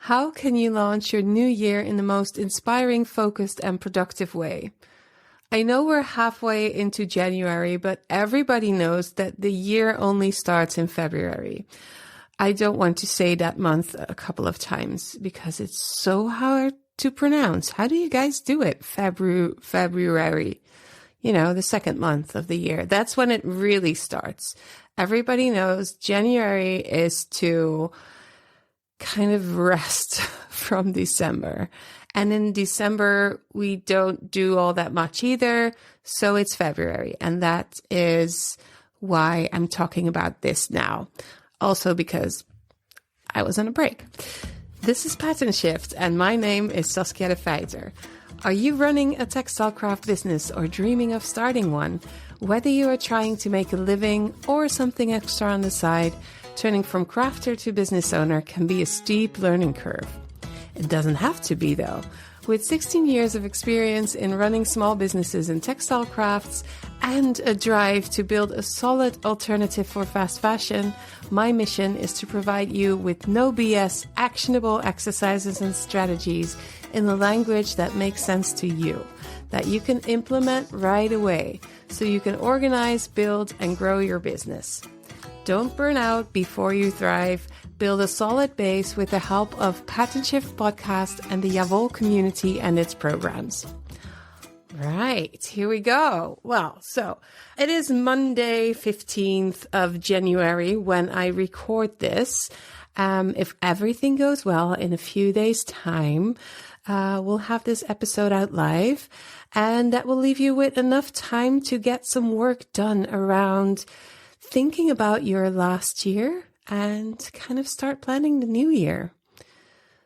How can you launch your new year in the most inspiring, focused, and productive way? I know we're halfway into January, but everybody knows that the year only starts in February. I don't want to say that month a couple of times because it's so hard to pronounce. How do you guys do it? February, the second month of the year. That's when it really starts. Everybody knows January is to kind of rest from December. And in December, we don't do all that much either. So it's February. And that is why I'm talking about this now. Also because I was on a break. This is Pattern Shift, and my name is Saskia de Feiter. Are you running a textile craft business or dreaming of starting one? Whether you are trying to make a living or something extra on the side, turning from crafter to business owner can be a steep learning curve. It doesn't have to be, though. With 16 years of experience in running small businesses in textile crafts and a drive to build a solid alternative for fast fashion, my mission is to provide you with no BS, actionable exercises and strategies in the language that makes sense to you, that you can implement right away so you can organize, build, and grow your business. Don't burn out before you thrive. Build a solid base with the help of Pattern Shift podcast and the Jawohl community and its programs. Right, here we go. Well, so it is Monday, 15th of January when I record this. If everything goes well, in a few days' time, we'll have this episode out live, and that will leave you with enough time to get some work done around thinking about your last year and kind of start planning the new year.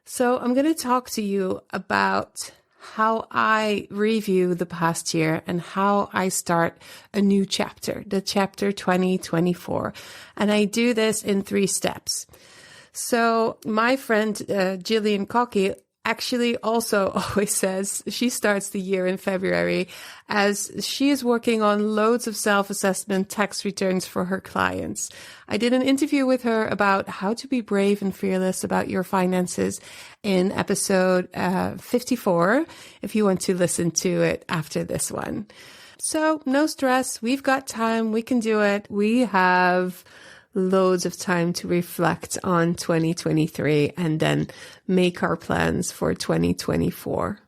So I'm going to talk to you about how I review the past year and how I start a new chapter, the chapter 2024. And I do this in 3 steps. So my friend Gillian Cockey actually also always says she starts the year in February, as she is working on loads of self-assessment tax returns for her clients. I did an interview with her about how to be brave and fearless about your finances in episode 54, if you want to listen to it after this one. So no stress. We've got time. We can do it. We have loads of time to reflect on 2023 and then make our plans for 2024.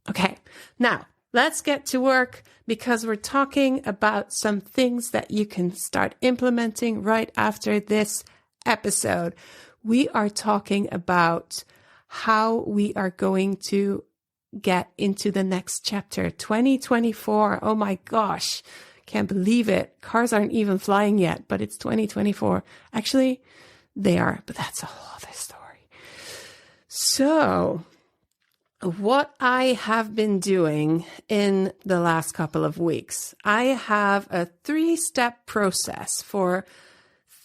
Okay, now let's get to work because we're talking about some things that you can start implementing right after this episode. We are talking about how we are going to get into the next chapter, 2024. Oh my gosh. Can't believe it. Cars aren't even flying yet, but it's 2024. Actually, they are, but that's a whole other story. So, what I have been doing in the last couple of weeks, I have a 3-step process for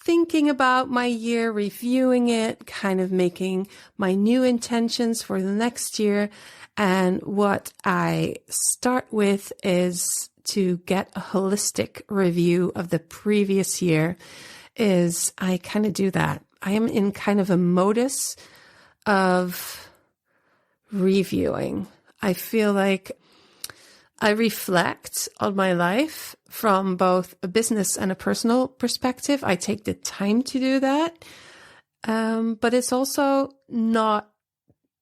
thinking about my year, reviewing it, kind of making my new intentions for the next year. And what I start with is to get a holistic review of the previous year. Is I kind of do that. I am in kind of a modus of reviewing. I feel like I reflect on my life from both a business and a personal perspective. I take the time to do that. But it's also not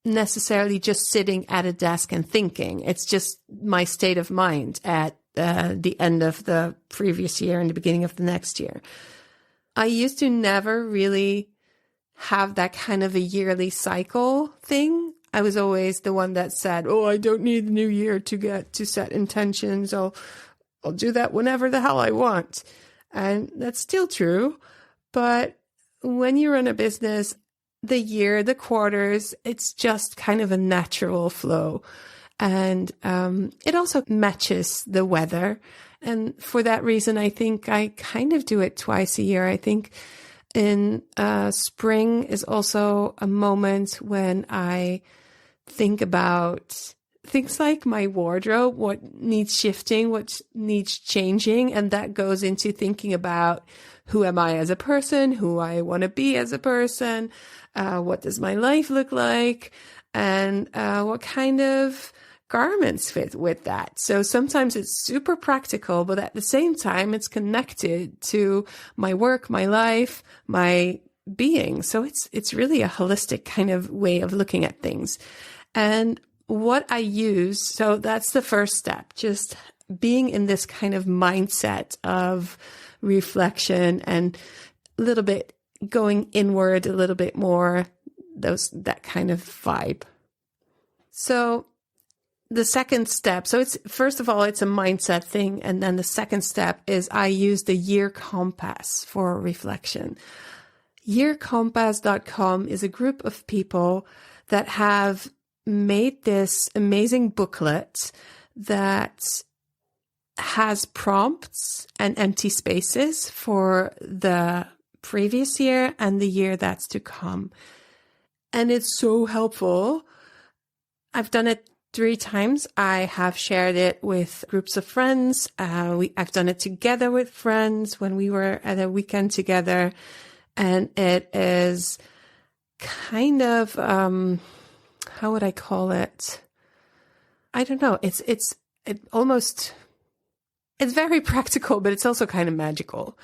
necessarily just sitting at a desk and thinking. It's just my state of mind at the end of the previous year and the beginning of the next year. I used to never really have that kind of a yearly cycle thing. I was always the one that said, oh, I don't need the new year to set intentions. I'll do that whenever the hell I want. And that's still true. But when you run a business, the year, the quarters, it's just kind of a natural flow. And it also matches the weather. And for that reason, I think I kind of do it twice a year. I think in spring is also a moment when I think about things like my wardrobe, what needs shifting, what needs changing. And that goes into thinking about who am I as a person, who I want to be as a person, What does my life look like? And what kind of garments fit with that? So sometimes it's super practical, but at the same time, it's connected to my work, my life, my being. So it's really a holistic kind of way of looking at things. And what I use, so that's the first step, just being in this kind of mindset of reflection and a little bit going inward, a little bit more, that kind of vibe. So the second step, so it's, first of all, it's a mindset thing. And then the second step is I use the year compass for reflection. Yearcompass.com is a group of people that have made this amazing booklet that has prompts and empty spaces for the previous year and the year that's to come. And it's so helpful. I've done it 3 times. I have shared it with groups of friends. I've done it together with friends when we were at a weekend together. And it is kind of, how would I call it? I don't know. It's very practical, but it's also kind of magical.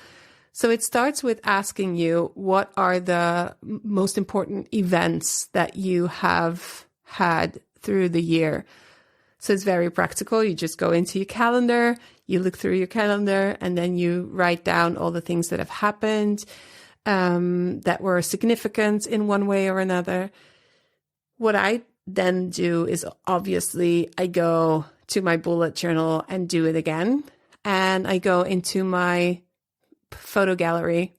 So it starts with asking you, what are the most important events that you have had through the year? So it's very practical. You just go into your calendar, you look through your calendar, and then you write down all the things that have happened that were significant in one way or another. What I then do is obviously I go to my bullet journal and do it again. And I go into my photo gallery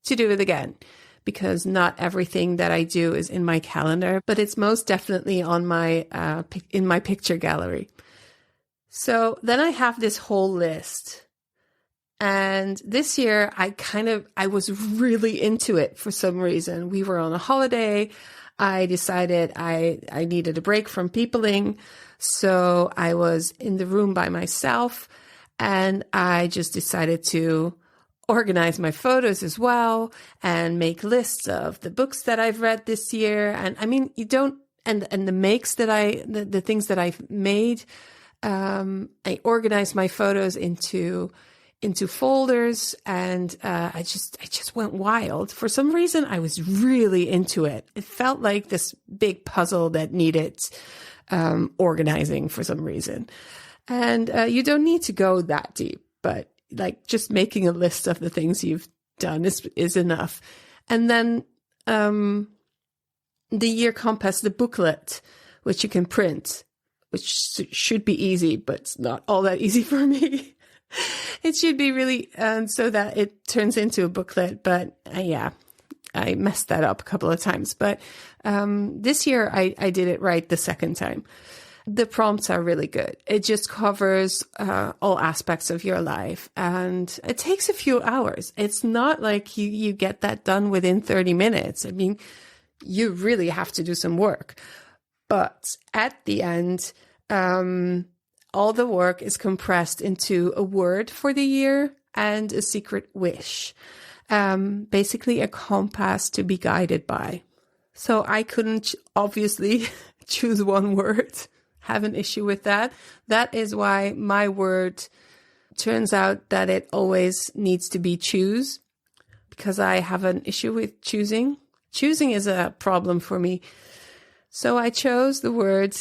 to do it again, because not everything that I do is in my calendar, but it's most definitely on my in my picture gallery. So then I have this whole list. And this year I was really into it for some reason. We were on a holiday. I decided I needed a break from peopling. So I was in the room by myself, and I just decided to organize my photos as well and make lists of the books that I've read this year. And I mean, and the makes that the things that I've made, I organized my photos into folders, and I just went wild. For some reason, I was really into it. It felt like this big puzzle that needed organizing for some reason. And you don't need to go that deep, but like just making a list of the things you've done is enough. And then the year compass, the booklet, which you can print, which should be easy, but it's not all that easy for me. It should be really, so that it turns into a booklet. But yeah, I messed that up a couple of times. But this year I did it right the second time. The prompts are really good. It just covers all aspects of your life, and it takes a few hours. It's not like you get that done within 30 minutes. I mean, you really have to do some work. But at the end, all the work is compressed into a word for the year and a secret wish. Basically a compass to be guided by. So I couldn't obviously choose one word. Have an issue with that. That is why my word turns out that it always needs to be choose, because I have an issue with choosing. Choosing is a problem for me. So I chose the word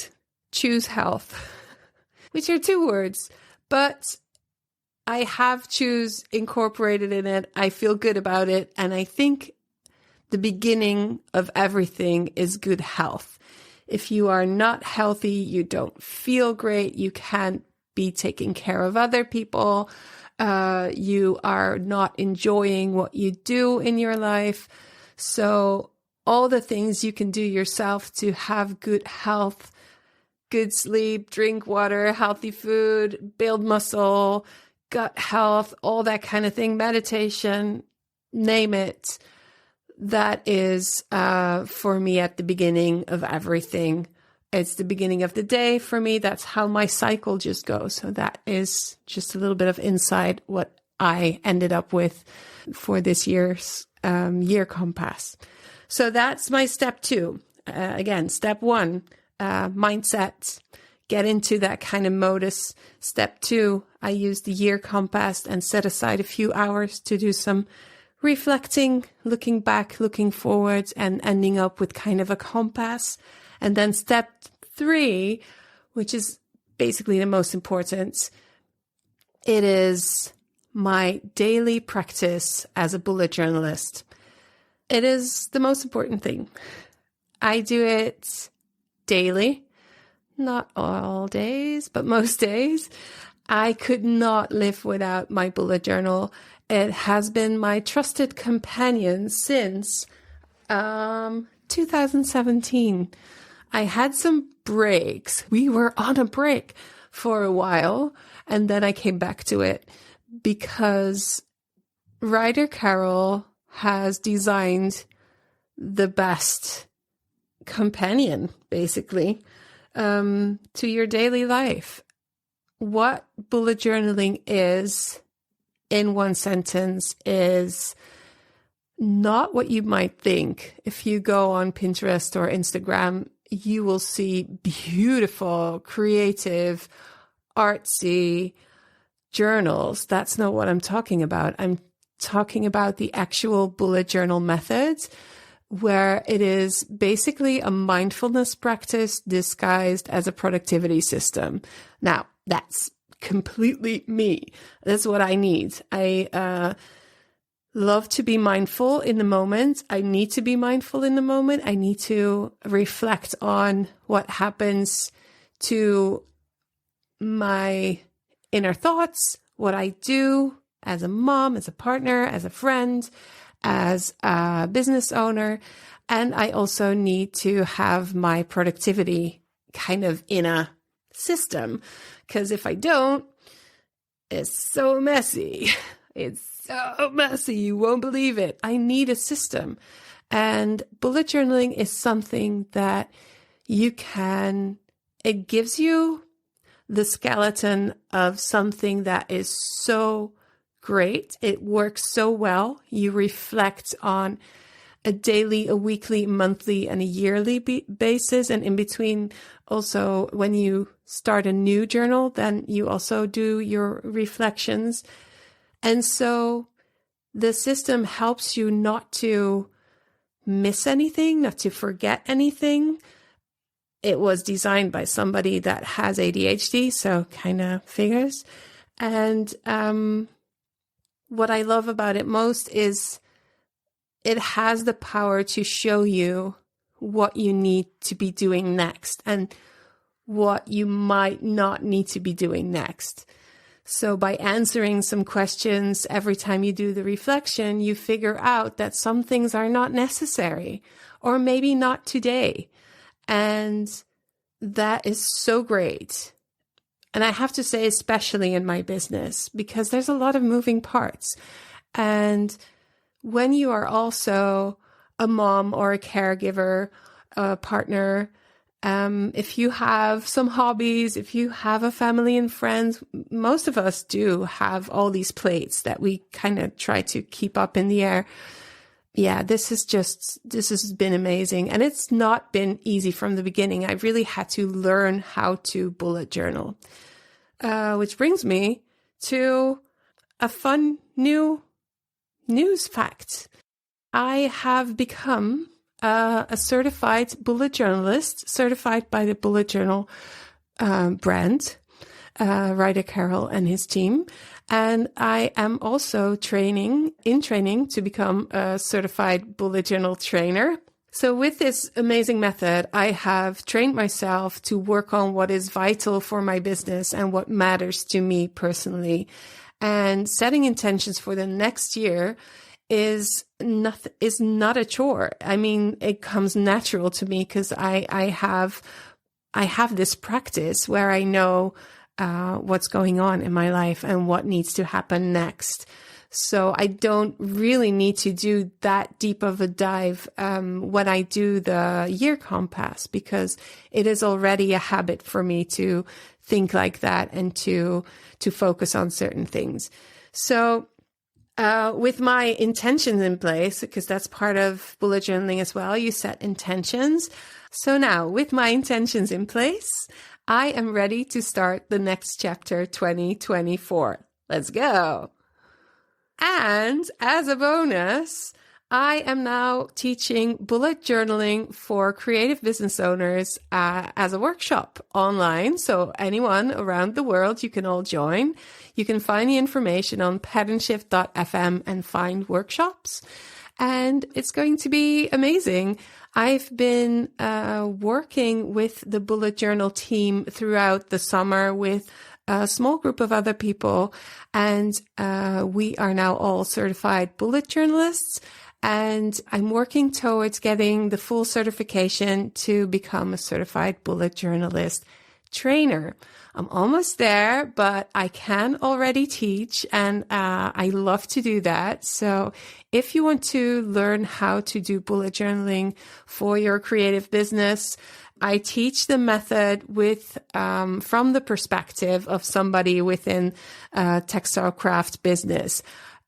choose health, which are 2 words, but I have choose incorporated in it. I feel good about it. And I think the beginning of everything is good health. If you are not healthy, you don't feel great, you can't be taking care of other people, you are not enjoying what you do in your life. So all the things you can do yourself to have good health, good sleep, drink water, healthy food, build muscle, gut health, all that kind of thing, meditation, name it. That is, for me, at the beginning of everything. It's the beginning of the day for me. That's how my cycle just goes. So that is just a little bit of insight what I ended up with for this year's year compass. So that's my step 2. Again, step 1, mindset, get into that kind of modus. Step 2, I use the year compass and set aside a few hours to do some reflecting, looking back, looking forwards, and ending up with kind of a compass. And then step 3, which is basically the most important, it is my daily practice as a bullet journalist. It is the most important thing. I do it daily, not all days, but most days. I could not live without my bullet journal. It has been my trusted companion since 2017. I had some breaks. We were on a break for a while, and then I came back to it because Ryder Carroll has designed the best companion, basically, to your daily life. What bullet journaling is, in one sentence, is not what you might think. If you go on Pinterest or Instagram, you will see beautiful, creative, artsy journals. That's not what I'm talking about. I'm talking about the actual bullet journal methods, where it is basically a mindfulness practice disguised as a productivity system. Now, that's completely me. That's what I need. I love to be mindful in the moment. I need to be mindful in the moment. I need to reflect on what happens to my inner thoughts, what I do as a mom, as a partner, as a friend, as a business owner. And I also need to have my productivity kind of in a system, because if I don't, it's so messy. It's so messy. You won't believe it. I need a system. And bullet journaling is something that it gives you the skeleton of something that is so great. It works so well. You reflect on a daily, a weekly, monthly, and a yearly basis. And in between, also, when you start a new journal, then you also do your reflections. And so the system helps you not to miss anything, not to forget anything. It was designed by somebody that has ADHD, so kind of figures. And what I love about it most is it has the power to show you what you need to be doing next and what you might not need to be doing next. So by answering some questions every time you do the reflection, you figure out that some things are not necessary, or maybe not today. And that is so great. And I have to say, especially in my business, because there's a lot of moving parts. And when you are also a mom or a caregiver, a partner, if you have some hobbies, if you have a family and friends, most of us do have all these plates that we kind of try to keep up in the air. Yeah, this has been amazing. And it's not been easy from the beginning. I really had to learn how to bullet journal, which brings me to a fun new news fact. I have become a certified bullet journalist, certified by the Bullet Journal brand, Ryder Carroll and his team. And I am also in training to become a certified bullet journal trainer. So with this amazing method, I have trained myself to work on what is vital for my business and what matters to me personally. And setting intentions for the next year is not a chore. I mean, it comes natural to me because I have this practice where I know what's going on in my life and what needs to happen next. So I don't really need to do that deep of a dive when I do the year compass, because it is already a habit for me to think like that and to focus on certain things. So with my intentions in place, because that's part of bullet journaling as well. You set intentions. So now with my intentions in place, I am ready to start the next chapter 2024. Let's go. And as a bonus, I am now teaching bullet journaling for creative business owners as a workshop online. So anyone around the world, you can all join. You can find the information on patternShift.fm and find workshops. And it's going to be amazing. I've been working with the bullet journal team throughout the summer with a small group of other people. And we are now all certified bullet journalists. And I'm working towards getting the full certification to become a certified bullet journalist trainer. I'm almost there, but I can already teach, and I love to do that. So if you want to learn how to do bullet journaling for your creative business, I teach the method with from the perspective of somebody within a textile craft business.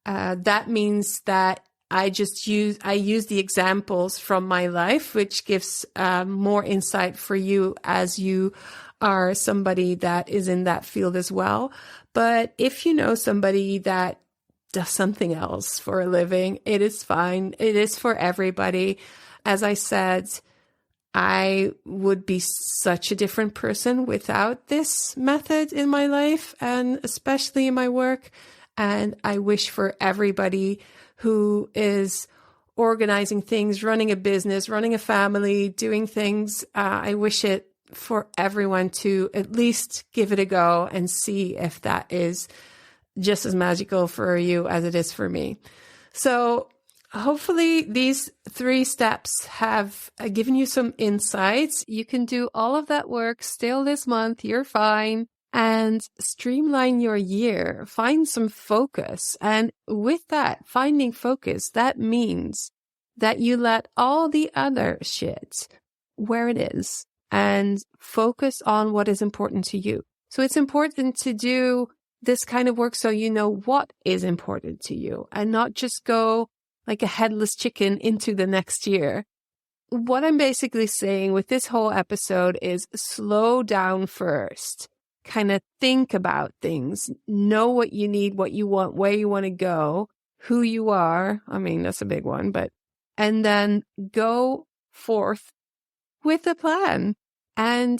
That means that I use the examples from my life, which gives more insight for you as you are somebody that is in that field as well. But if you know somebody that does something else for a living, it is fine. It is for everybody. As I said, I would be such a different person without this method in my life and especially in my work. And I wish for everybody who is organizing things, running a business, running a family, doing things. I wish it for everyone to at least give it a go and see if that is just as magical for you as it is for me. So hopefully these 3 steps have given you some insights. You can do all of that work still this month. You're fine. And streamline your year, find some focus. And with that, finding focus, that means that you let all the other shit where it is and focus on what is important to you. So it's important to do this kind of work so you know what is important to you and not just go like a headless chicken into the next year. What I'm basically saying with this whole episode is slow down first. Kind of think about things, know what you need, what you want, where you want to go, who you are. I mean, that's a big one, and then go forth with a plan and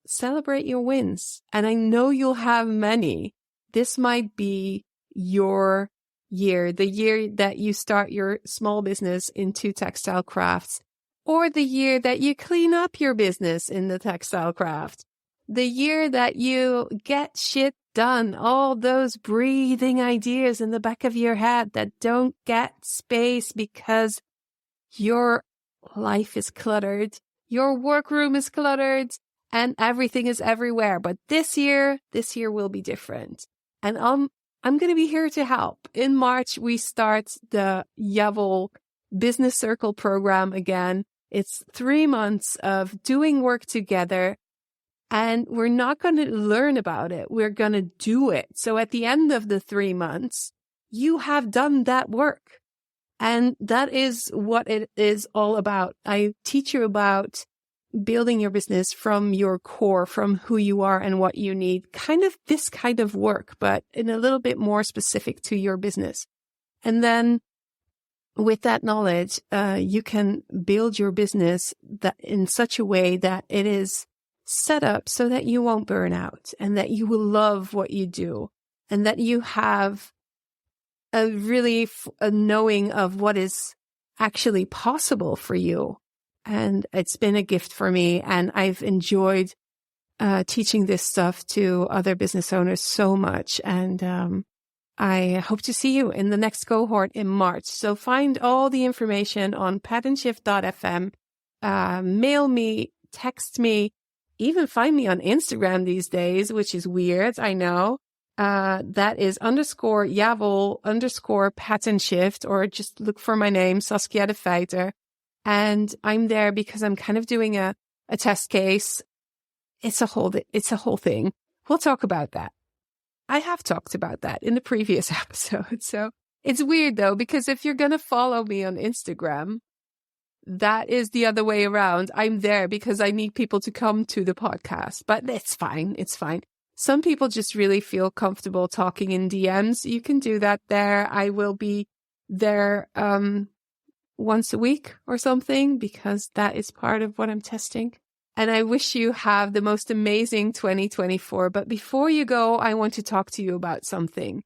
celebrate your wins. And I know you'll have many. This might be your year, the year that you start your small business into textile crafts, or the year that you clean up your business in the textile craft. The year that you get shit done, all those breathing ideas in the back of your head that don't get space because your life is cluttered, your workroom is cluttered, and everything is everywhere. But this year will be different. And I'm going to be here to help. In March, we start the Yavel Business Circle program again. It's 3 months of doing work together. And we're not going to learn about it. We're going to do it. So at the end of the 3 months, you have done that work. And that is what it is all about. I teach you about building your business from your core, from who you are and what you need. Kind of this kind of work, but in a little bit more specific to your business. And then with that knowledge, you can build your business that in such a way that it is set up so that you won't burn out and that you will love what you do and that you have a really a knowing of what is actually possible for you. And it's been a gift for me, and I've enjoyed teaching this stuff to other business owners so much. And I hope to see you in the next cohort in March. So find all the information on patternShift.fm. Mail me, text me, even find me on Instagram these days, which is weird. I know. That is _Yavel_PatternShift, or just look for my name, Saskia de Feiter. And I'm there because I'm kind of doing a test case. It's a whole thing. We'll talk about that. I have talked about that in the previous episode. So it's weird though, because if you're going to follow me on Instagram, that is the other way around. I'm there because I need people to come to the podcast, but it's fine. It's fine. Some people just really feel comfortable talking in DMs. You can do that there. I will be there once a week or something because that is part of what I'm testing. And I wish you have the most amazing 2024. But before you go, I want to talk to you about something.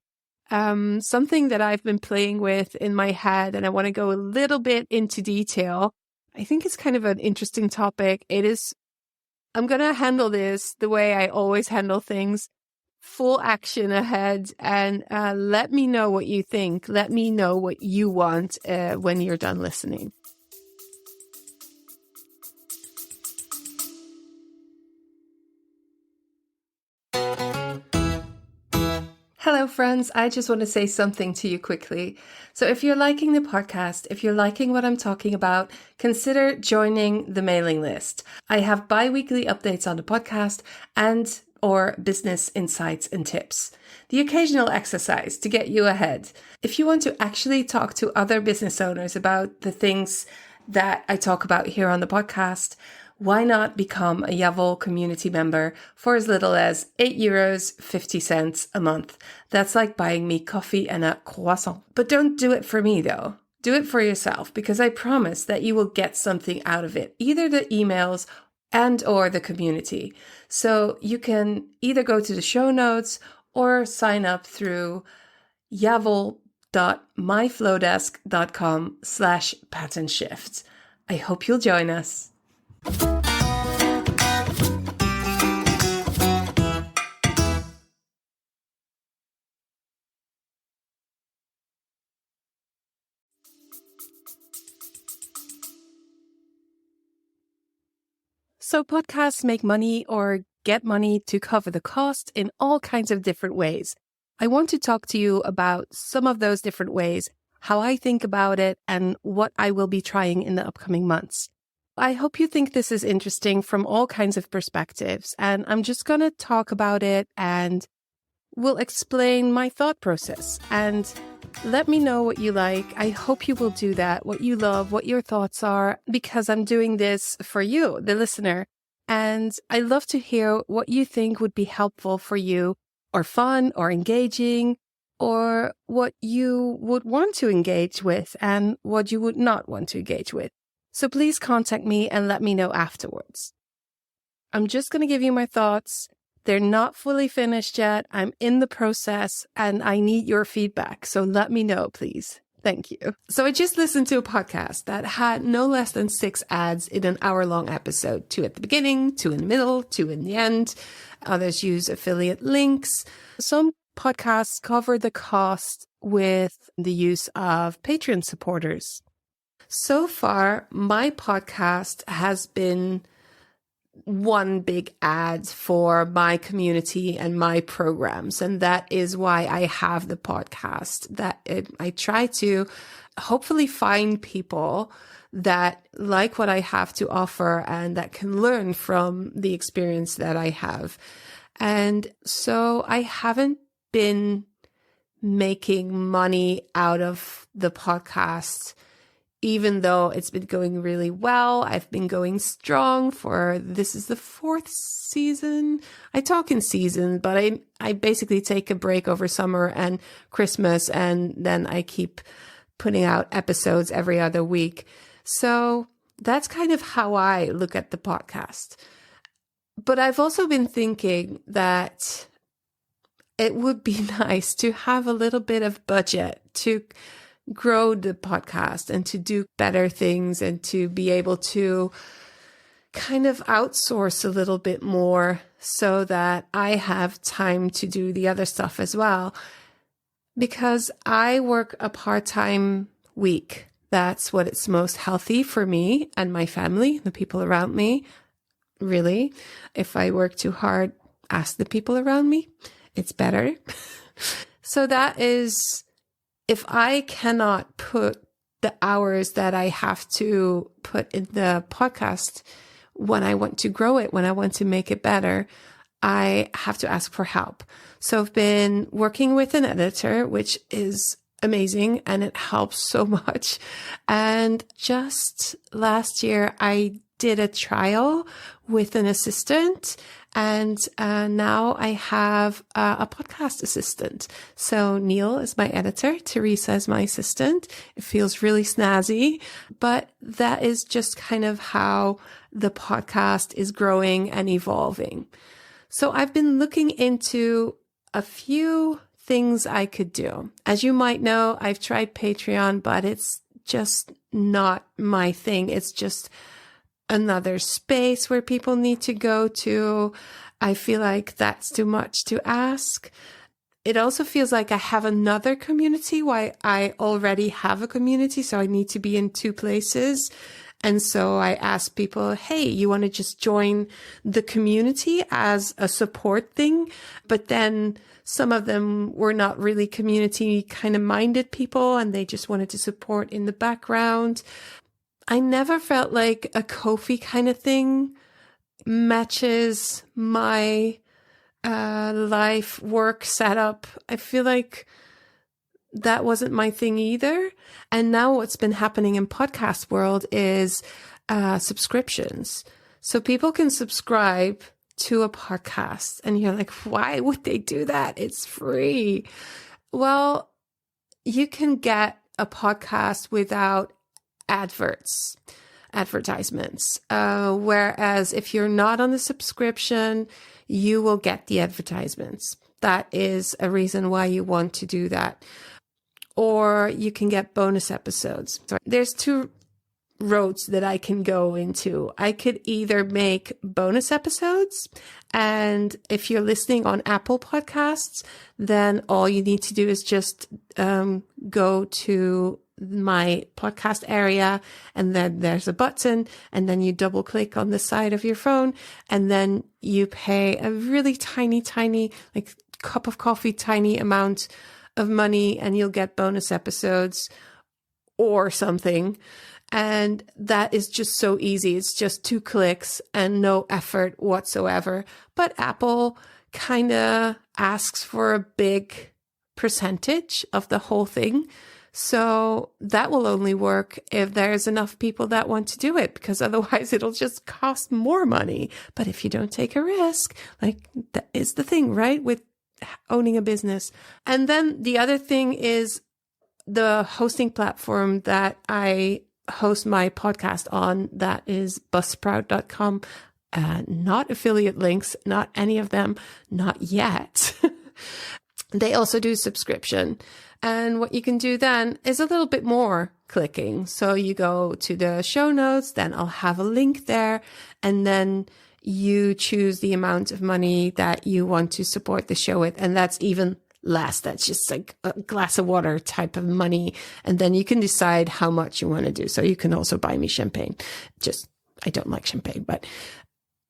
Something that I've been playing with in my head, and I want to go a little bit into detail. I think it's kind of an interesting topic. I'm going to handle this the way I always handle things, full action ahead, and let me know what you think. Let me know what you want when you're done listening. Hello, friends. I just want to say something to you quickly. So if you're liking the podcast, if you're liking what I'm talking about, consider joining the mailing list. I have bi-weekly updates on the podcast and or business insights and tips. The occasional exercise to get you ahead. If you want to actually talk to other business owners about the things that I talk about here on the podcast, why not become a Yavol community member for as little as €8.50 a month? That's like buying me coffee and a croissant. But don't do it for me though. Do it for yourself because I promise that you will get something out of it, either the emails and or the community. So you can either go to the show notes or sign up through yavol.myflowdesk.com/pattern shift. I hope you'll join us. So podcasts make money or get money to cover the cost in all kinds of different ways. I want to talk to you about some of those different ways, how I think about it, and what I will be trying in the upcoming months. I hope you think this is interesting from all kinds of perspectives, and I'm just going to talk about it and we'll explain my thought process. And let me know what you like. I hope you will do that, what you love, what your thoughts are, because I'm doing this for you, the listener. And I love to hear what you think would be helpful for you, or fun, or engaging, or what you would want to engage with and what you would not want to engage with. So please contact me and let me know afterwards. I'm just going to give you my thoughts. They're not fully finished yet. I'm in the process and I need your feedback. So let me know, please. Thank you. So I just listened to a podcast that had no less than 6 ads in an hour-long episode. 2 at the beginning, 2 in the middle, 2 in the end. Others use affiliate links. Some podcasts cover the cost with the use of Patreon supporters. So far, my podcast has been one big ad for my community and my programs. And that is why I have the podcast, that I try to hopefully find people that like what I have to offer and that can learn from the experience that I have. And so I haven't been making money out of the podcast, even though it's been going really well. I've been going strong this is the 4th season. I talk in season, but I basically take a break over summer and Christmas, and then I keep putting out episodes every other week. So that's kind of how I look at the podcast. But I've also been thinking that it would be nice to have a little bit of budget to grow the podcast and to do better things and to be able to kind of outsource a little bit more so that I have time to do the other stuff as well. Because I work a part-time week. That's what it's most healthy for me and my family, the people around me. Really, if I work too hard, ask the people around me. It's better. So that is, if I cannot put the hours that I have to put in the podcast when I want to grow it, when I want to make it better, I have to ask for help. So I've been working with an editor, which is amazing and it helps so much. And just last year, I did a trial with an assistant, and now I have a podcast assistant. So Neil is my editor, Teresa is my assistant. It feels really snazzy, but that is just kind of how the podcast is growing and evolving. So I've been looking into a few things I could do. As you might know, I've tried Patreon, but it's just not my thing. It's just another space where people need to go to. I feel like that's too much to ask. It also feels like I have another community while I already have a community, so I need to be in two places. And so I asked people, hey, you want to just join the community as a support thing? But then some of them were not really community kind of minded people, and they just wanted to support in the background. I never felt like a Ko-fi kind of thing matches my life work setup. I feel like that wasn't my thing either. And now what's been happening in podcast world is subscriptions. So people can subscribe to a podcast and you're like, why would they do that? It's free. Well, you can get a podcast without advertisements. Whereas if you're not on the subscription, you will get the advertisements. That is a reason why you want to do that. Or you can get bonus episodes. So there's two roads that I can go into. I could either make bonus episodes, and if you're listening on Apple Podcasts, then all you need to do is just go to my podcast area, and then there's a button, and then you double click on the side of your phone, and then you pay a really tiny, like cup of coffee, tiny amount of money, and you'll get bonus episodes or something. And that is just so easy. It's just 2 clicks and no effort whatsoever. But Apple kind of asks for a big percentage of the whole thing. So that will only work if there's enough people that want to do it, because otherwise it'll just cost more money. But if you don't take a risk, like that is the thing, right? With owning a business. And then the other thing is the hosting platform that I host my podcast on, that is buzzsprout.com. Not affiliate links, not any of them, not yet. They also do subscription. And what you can do then is a little bit more clicking. So you go to the show notes, then I'll have a link there, and then you choose the amount of money that you want to support the show with. And that's even less. That's just like a glass of water type of money. And then you can decide how much you want to do. So you can also buy me champagne. I don't like champagne, but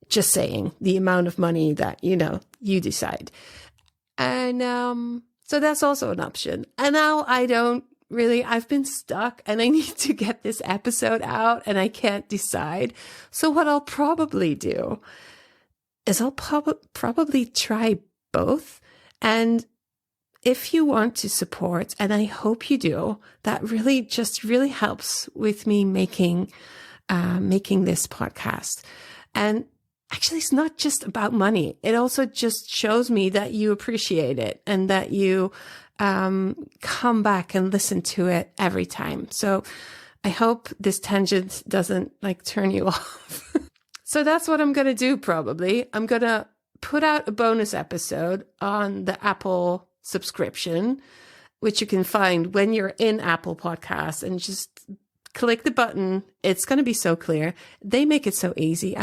just saying the amount of money that, you decide. And, so that's also an option. And now I've been stuck and I need to get this episode out and I can't decide. So what I'll probably do is I'll probably try both. And if you want to support, and I hope you do, that really helps with me making this podcast. And actually, it's not just about money. It also just shows me that you appreciate it and that you come back and listen to it every time. So I hope this tangent doesn't turn you off. So that's what I'm going to do probably. I'm going to put out a bonus episode on the Apple subscription, which you can find when you're in Apple Podcasts, and just click the button. It's going to be so clear. They make it so easy.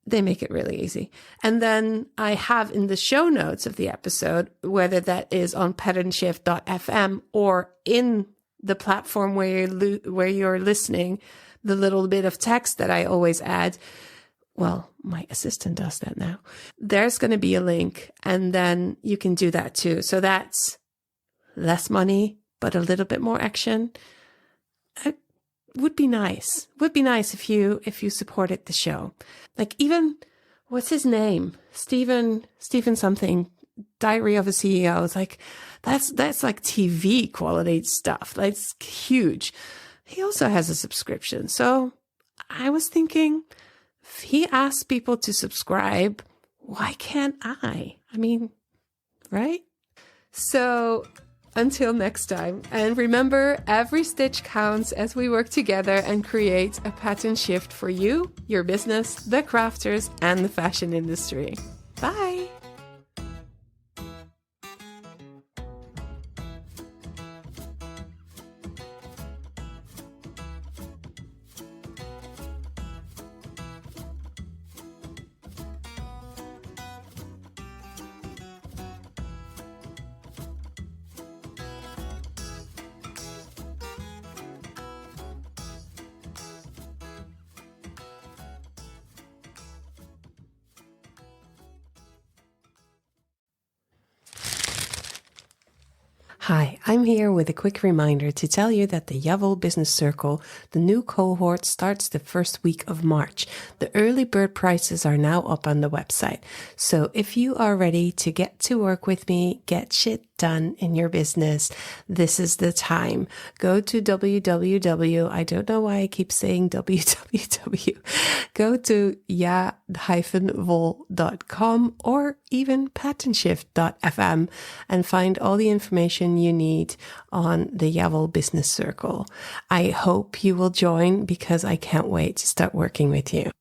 They make it really easy. And then I have in the show notes of the episode, whether that is on PetAndShift.fm or in the platform where you're listening, the little bit of text that I always add. Well, my assistant does that now. There's going to be a link, and then you can do that too. So that's less money, but a little bit more action. It would be nice. Would be nice if you supported the show. Even what's his name? Stephen something, Diary of a CEO. It's like, that's like TV quality stuff. That's huge. He also has a subscription. So I was thinking, if he asks people to subscribe, why can't I? I mean, right? So until next time, and remember, every stitch counts as we work together and create a pattern shift for you, your business, the crafters, and the fashion industry. Bye. Hi, I'm here with a quick reminder to tell you that the Yavel Business Circle, the new cohort, starts the first week of March. The early bird prices are now up on the website. So if you are ready to get to work with me, get shit done in your business, this is the time. Go to www. I don't know why I keep saying www. Go to ja-vol.com or even patternshift.fm and find all the information you need on the Yavel Business Circle. I hope you will join because I can't wait to start working with you.